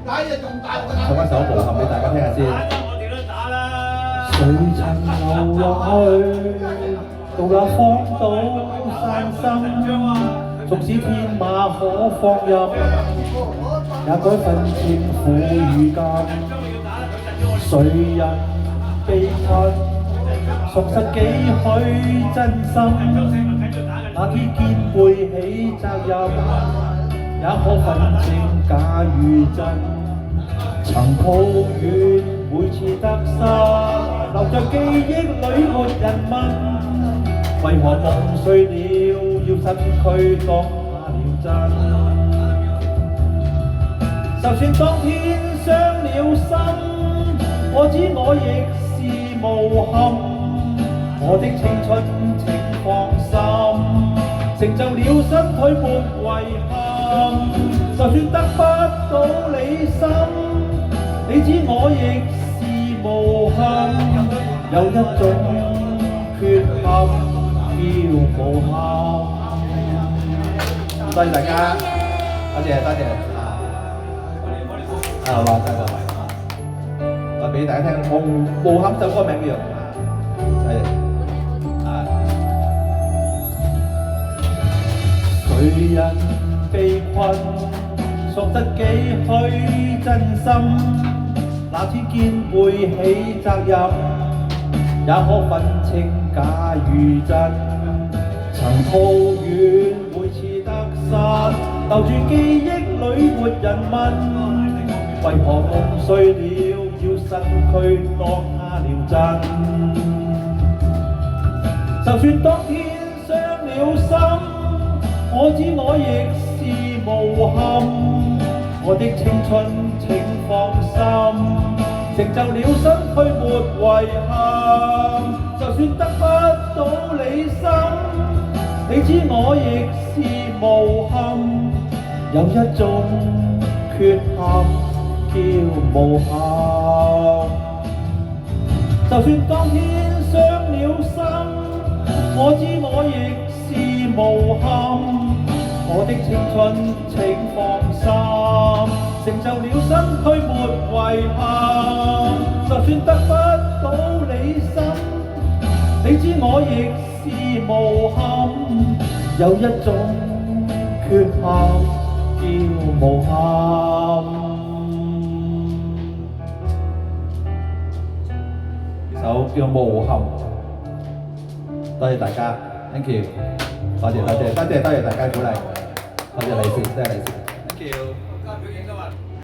唱一首無憾俾大家聽下先。水曾流落去，到那荒島山深，縱使天馬可放任，也該分清苦與甘。誰人被困，屬實幾許真心？那天肩背起責任，也可分清假與真。曾抱怨每次得失，留在記憶裏沒人問，為何夢碎了要失去當下了真？就算當天傷了心，我知我亦是無憾，我的青春請放心，成就了身軀沒遺憾。就算得不到你心，你知我亦是無憾，有一種缺陷叫無憾。多謝大家，多謝多謝啊！話真係，我俾大家聽無憾首歌名叫係誰人被困，屬得幾許真心？那天肩背起責任，也可分清假與真。曾抱怨每次得失，留住記憶裏沒人問，為何夢碎了要失去當下了真？就算當天傷了心，我知我亦是無憾，我的青春請放心，成就了身軀沒遺憾。就算得不到你心，你知我亦是無憾，有一種缺陷叫無憾。就算當天傷了心，我知我亦是無憾，我的青春請放心，成就了身軀沒遺憾。就算得不到你心，你知我亦是無憾，有一種缺陷叫無憾。呢首叫無憾，多謝大家 ，thank you， 多謝多謝多謝多謝大家鼓勵，多謝利是，多謝利是 ，thank you。